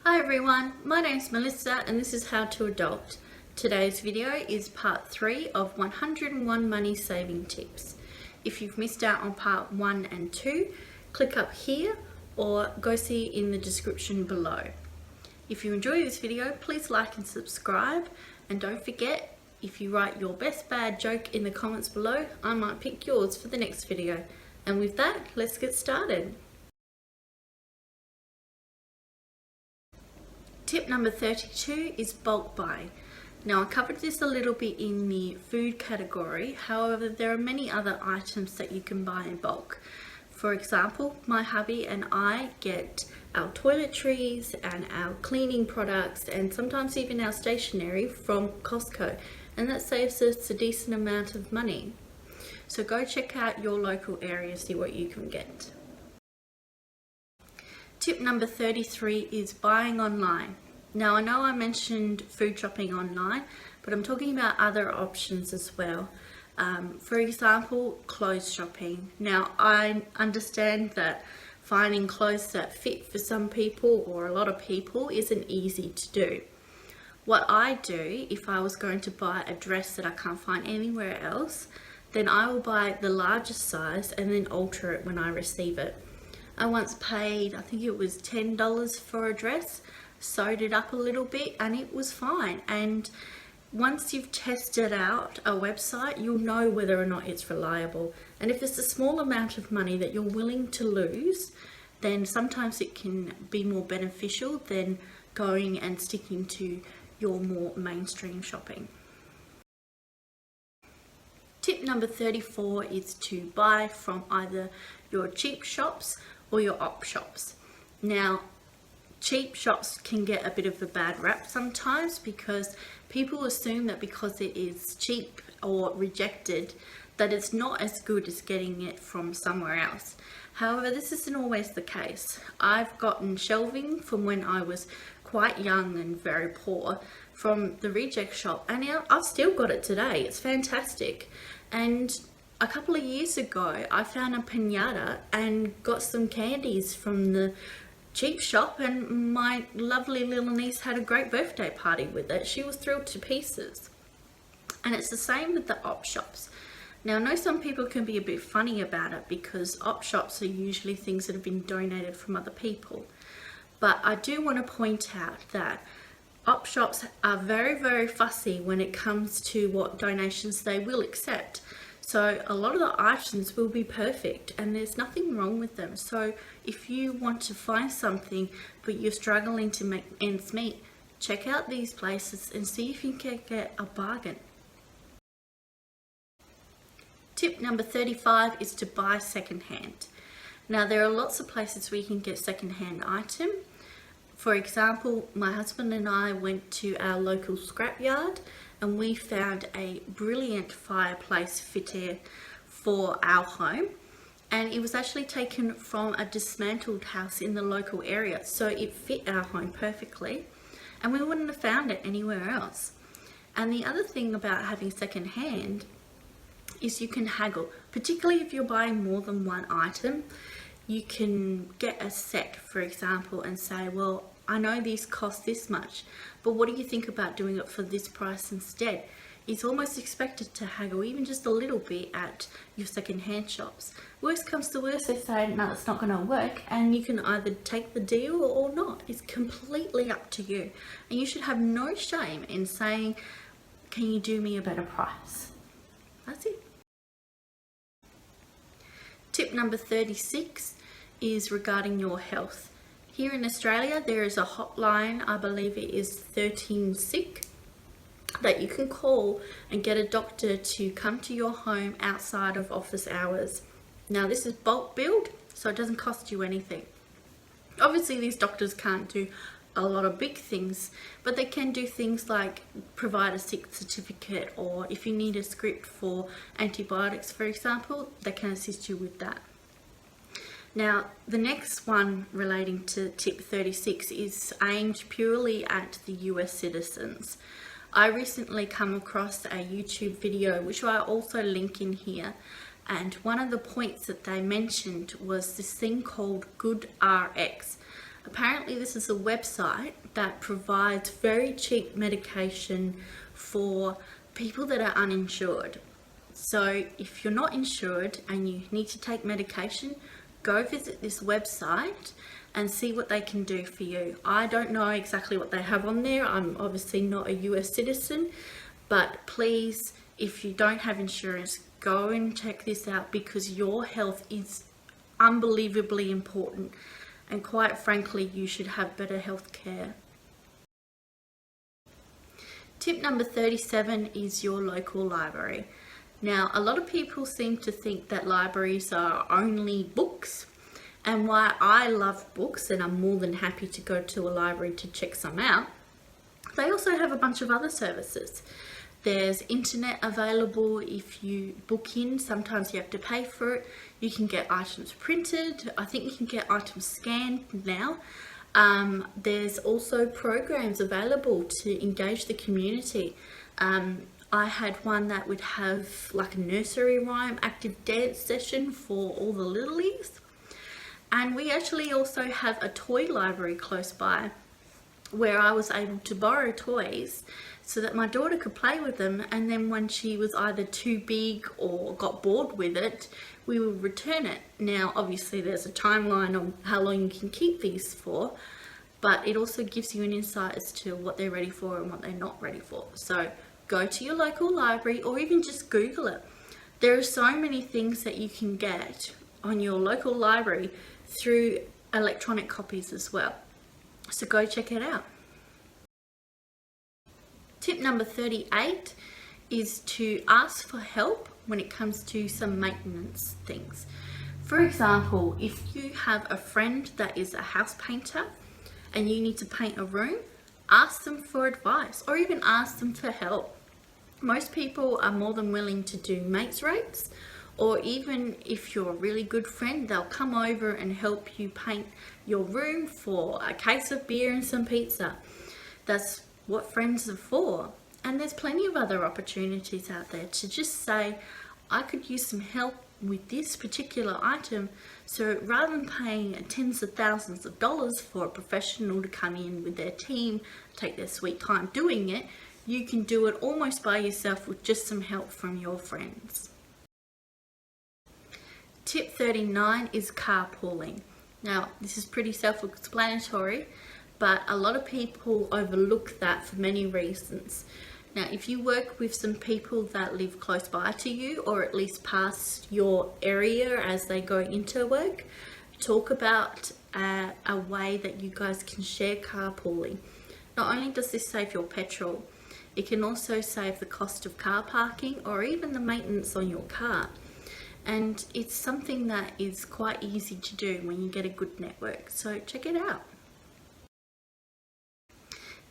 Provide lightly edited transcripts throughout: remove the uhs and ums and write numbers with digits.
Hi everyone, my name is Melissa and this is How to Adult. Today's video is part 3 of 101 money saving tips. If you've missed out on part 1 and 2, click up here or go see in the description below. If you enjoy this video, please like and subscribe, and don't forget, if you write your best bad joke in the comments below, I might pick yours for the next video. And with that, let's get started. Tip number 32 is bulk buying. Now, I covered this a little bit in the food category, however there are many other items that you can buy in bulk. For example, my hubby and I get our toiletries and our cleaning products and sometimes even our stationery from Costco, and that saves us a decent amount of money. So go check out your local area, see what you can get. Tip number 33 is buying online. Now, I know I mentioned food shopping online, but I'm talking about other options as well. For example, clothes shopping. Now, I understand that finding clothes that fit for some people or a lot of people isn't easy to do. What I do, if I was going to buy a dress that I can't find anywhere else, then I will buy the largest size and then alter it when I receive it. I once paid, I think it was $10 for a dress, sewed it up a little bit and it was fine. And once you've tested out a website, you'll know whether or not it's reliable. And if it's a small amount of money that you're willing to lose, then sometimes it can be more beneficial than going and sticking to your more mainstream shopping. Tip number 34 is to buy from either your cheap shops or your op shops. Now, cheap shops can get a bit of a bad rap sometimes because people assume that because it is cheap or rejected, that it's not as good as getting it from somewhere else. However, this isn't always the case. I've gotten shelving from when I was quite young and very poor from the reject shop, and I've still got it today. It's fantastic. And a couple of years ago, I found a piñata and got some candies from the cheap shop, and my lovely little niece had a great birthday party with it. She was thrilled to pieces. And it's the same with the op shops. Now, I know some people can be a bit funny about it because op shops are usually things that have been donated from other people. But I do want to point out that op shops are very, very fussy when it comes to what donations they will accept. So a lot of the items will be perfect and there's nothing wrong with them. So if you want to find something but you're struggling to make ends meet, check out these places and see if you can get a bargain. Tip number 35 is to buy secondhand. Now, there are lots of places where you can get secondhand item. For example, my husband and I went to our local scrapyard and we found a brilliant fireplace fitter for our home, and it was actually taken from a dismantled house in the local area, so it fit our home perfectly and we wouldn't have found it anywhere else. And the other thing about having second hand is you can haggle, particularly if you're buying more than one item. You can get a set, for example, and say, well, I know these cost this much, but what do you think about doing it for this price instead? It's almost expected to haggle even just a little bit at your second-hand shops. Worst comes to worst, they say, no, it's not going to work, and you can either take the deal or not. It's completely up to you. And you should have no shame in saying, can you do me a better price? That's it. Tip number 36 is regarding your health. Here in Australia, there is a hotline, I believe it is 13 Sick, that you can call and get a doctor to come to your home outside of office hours. Now, this is bulk billed, so it doesn't cost you anything. Obviously, these doctors can't do a lot of big things, but they can do things like provide a sick certificate, or if you need a script for antibiotics, for example, they can assist you with that. Now, the next one relating to tip 36 is aimed purely at the US citizens. I recently come across a YouTube video, which I also link in here, and one of the points that they mentioned was this thing called GoodRX. Apparently this is a website that provides very cheap medication for people that are uninsured. So if you're not insured and you need to take medication, go visit this website and see what they can do for you. I don't know exactly what they have on there. I'm obviously not a US citizen, but please, if you don't have insurance, go and check this out, because your health is unbelievably important, and quite frankly, you should have better health care. Tip number 37 is your local library. Now, a lot of people seem to think that libraries are only books, and while I love books and I'm more than happy to go to a library to check some out, they also have a bunch of other services. There's internet available. If you book in, sometimes you have to pay for it. You can get items printed. I think you can get items scanned now. There's also programs available to engage the community. I had one that would have like a nursery rhyme active dance session for all the littlies. And we actually also have a toy library close by where I was able to borrow toys so that my daughter could play with them, and then when she was either too big or got bored with it, we would return it. Now obviously there's a timeline on how long you can keep these for, but it also gives you an insight as to what they're ready for and what they're not ready for. So go to your local library, or even just Google it. There are so many things that you can get on your local library through electronic copies as well. So go check it out. Tip number 38 is to ask for help when it comes to some maintenance things. For example, if you have a friend that is a house painter and you need to paint a room, ask them for advice or even ask them for help. Most people are more than willing to do mates rates, or even if you're a really good friend, they'll come over and help you paint your room for a case of beer and some pizza. That's what friends are for. And there's plenty of other opportunities out there to just say, I could use some help with this particular item. So rather than paying tens of thousands of dollars for a professional to come in with their team, take their sweet time doing it, you can do it almost by yourself with just some help from your friends. Tip 39 is carpooling. Now, this is pretty self-explanatory, but a lot of people overlook that for many reasons. Now, if you work with some people that live close by to you, or at least past your area as they go into work, talk about a way that you guys can share carpooling. Not only does this save your petrol, it can also save the cost of car parking or even the maintenance on your car. And it's something that is quite easy to do when you get a good network, so check it out.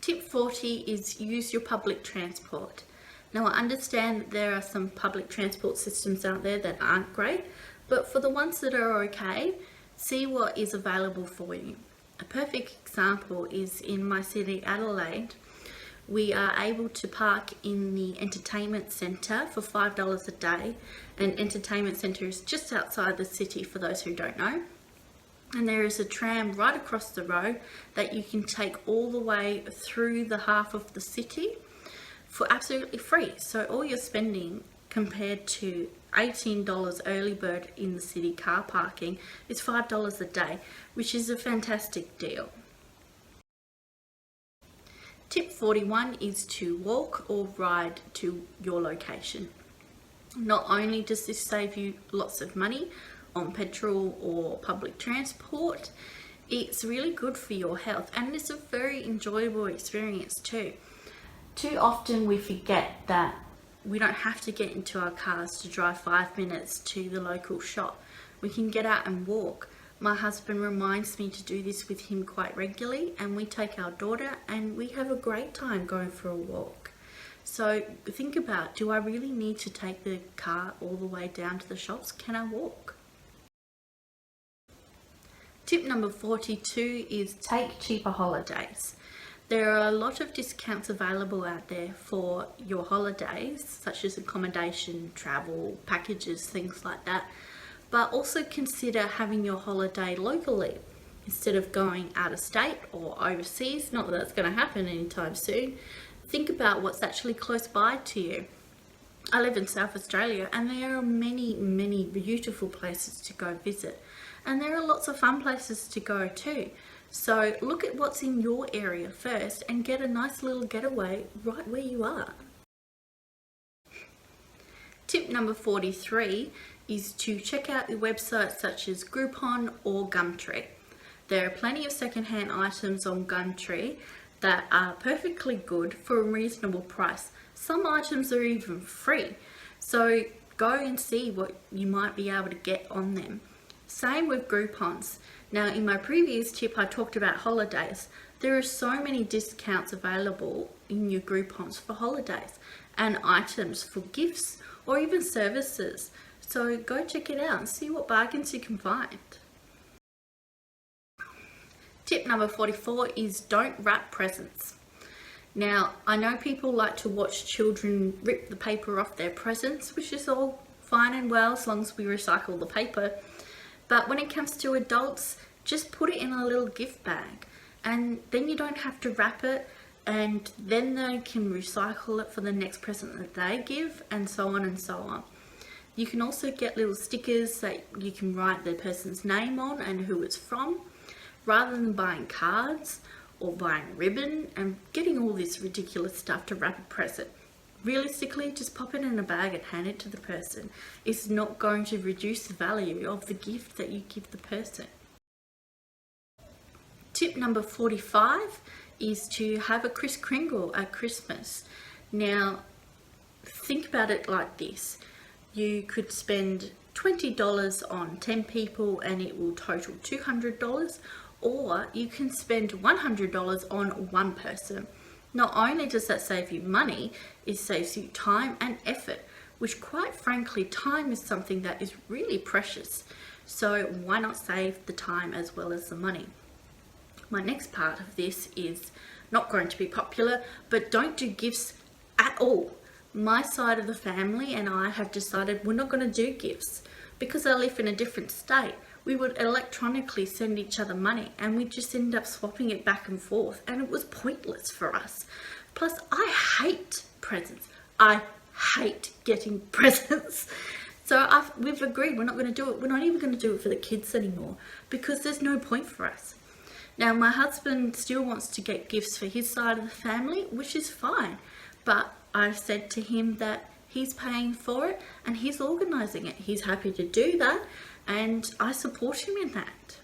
Tip 40 is use your public transport. Now, I understand that there are some public transport systems out there that aren't great, but for the ones that are okay, see what is available for you. A perfect example is in my city, Adelaide. We are able to park in the entertainment centre for $5 a day. An entertainment centre is just outside the city for those who don't know. And there is a tram right across the road that you can take all the way through the half of the city for absolutely free. So all you're spending compared to $18 early bird in the city car parking is $5 a day, which is a fantastic deal. Tip 41 is to walk or ride to your location. Not only does this save you lots of money on petrol or public transport, it's really good for your health, and it's a very enjoyable experience too. Too often we forget that we don't have to get into our cars to drive 5 minutes to the local shop. We can get out and walk. My husband reminds me to do this with him quite regularly, and we take our daughter and we have a great time going for a walk. So think about, do I really need to take the car all the way down to the shops? Can I walk? Tip number 42 is take cheaper holidays. There are a lot of discounts available out there for your holidays, such as accommodation, travel, packages, things like that. But also consider having your holiday locally. instead of going out of state or overseas, not that that's going to happen anytime soon, think about what's actually close by to you. I live in South Australia and there are many, many beautiful places to go visit. And there are lots of fun places to go too. So look at what's in your area first and get a nice little getaway right where you are. Tip number 43 is to check out your websites such as Groupon or Gumtree. There are plenty of secondhand items on Gumtree that are perfectly good for a reasonable price. Some items are even free, so go and see what you might be able to get on them. Same with Groupons. Now, in my previous tip I talked about holidays. There are so many discounts available in your Groupons for holidays and items for gifts or even services. So go check it out and see what bargains you can find. Tip number 44 is don't wrap presents. Now, I know people like to watch children rip the paper off their presents, which is all fine and well as long as we recycle the paper. But when it comes to adults, just put it in a little gift bag and then you don't have to wrap it, and then they can recycle it for the next present that they give, and so on and so on. You can also get little stickers that you can write the person's name on and who it's from, rather than buying cards or buying ribbon and getting all this ridiculous stuff to wrap a present. Realistically, just pop it in a bag and hand it to the person. It's not going to reduce the value of the gift that you give the person. Tip number 45 is to have a Kringle at Christmas. Now, think about it like this. You could spend $20 on 10 people and it will total $200, or you can spend $100 on one person. Not only does that save you money, it saves you time and effort, which quite frankly, time is something that is really precious. So why not save the time as well as the money? My next part of this is not going to be popular, but don't do gifts at all. My side of the family and I have decided we're not going to do gifts because I live in a different state. We would electronically send each other money and we just end up swapping it back and forth, and it was pointless for us. Plus, I hate presents. I hate getting presents. So we've agreed we're not going to do it. We're not even going to do it for the kids anymore because there's no point for us. Now, my husband still wants to get gifts for his side of the family, which is fine. But I've said to him that he's paying for it and he's organising it. He's happy to do that, and I support him in that.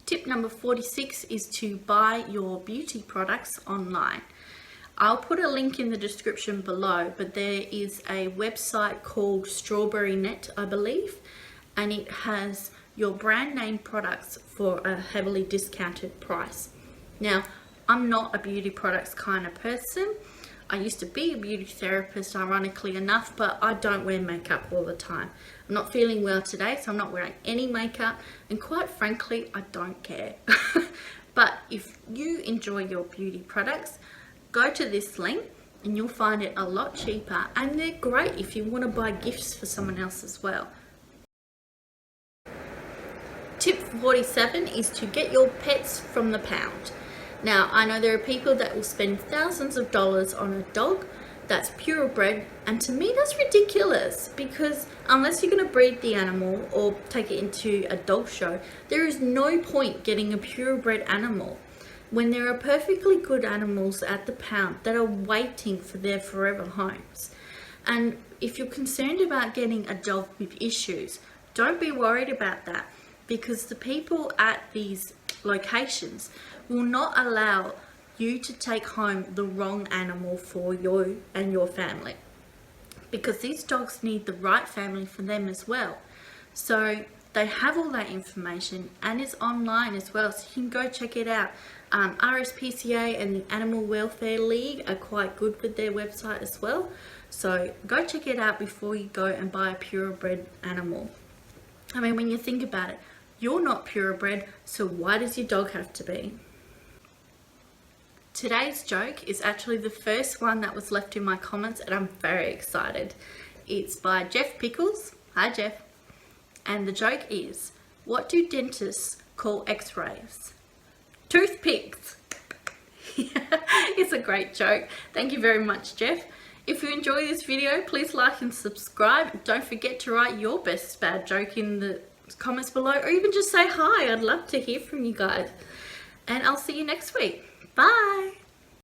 Tip number 46 is to buy your beauty products online. I'll put a link in the description below, but there is a website called Strawberrynet, I believe, and it has your brand name products for a heavily discounted price. Now, I'm not a beauty products kind of person. I used to be a beauty therapist, ironically enough, but I don't wear makeup all the time. I'm not feeling well today, so I'm not wearing any makeup, and quite frankly, I don't care. But if you enjoy your beauty products, go to this link and you'll find it a lot cheaper, and they're great if you want to buy gifts for someone else as well. Tip 47 is to get your pets from the pound. Now, I know there are people that will spend thousands of dollars on a dog that's purebred, and to me that's ridiculous, because unless you're going to breed the animal or take it into a dog show, there is no point getting a purebred animal when there are perfectly good animals at the pound that are waiting for their forever homes. And if you're concerned about getting a dog with issues, don't be worried about that, because the people at these locations will not allow you to take home the wrong animal for you and your family, because these dogs need the right family for them as well. So they have all that information, and it's online as well, so you can go check it out. RSPCA and the Animal Welfare League are quite good with their website as well, so go check it out before you go and buy a purebred animal. I mean, when you think about it, you're not purebred, so why does your dog have to be? Today's joke is actually the first one that was left in my comments, and I'm very excited. It's by Jeff Pickles. Hi, Jeff. And the joke is, What do dentists call x-rays? Toothpicks. It's a great joke. Thank you very much, Jeff. If you enjoy this video, please like and subscribe. Don't forget to write your best bad joke in the comments below, or even just say hi. I'd love to hear from you guys. And I'll see you next week. Bye.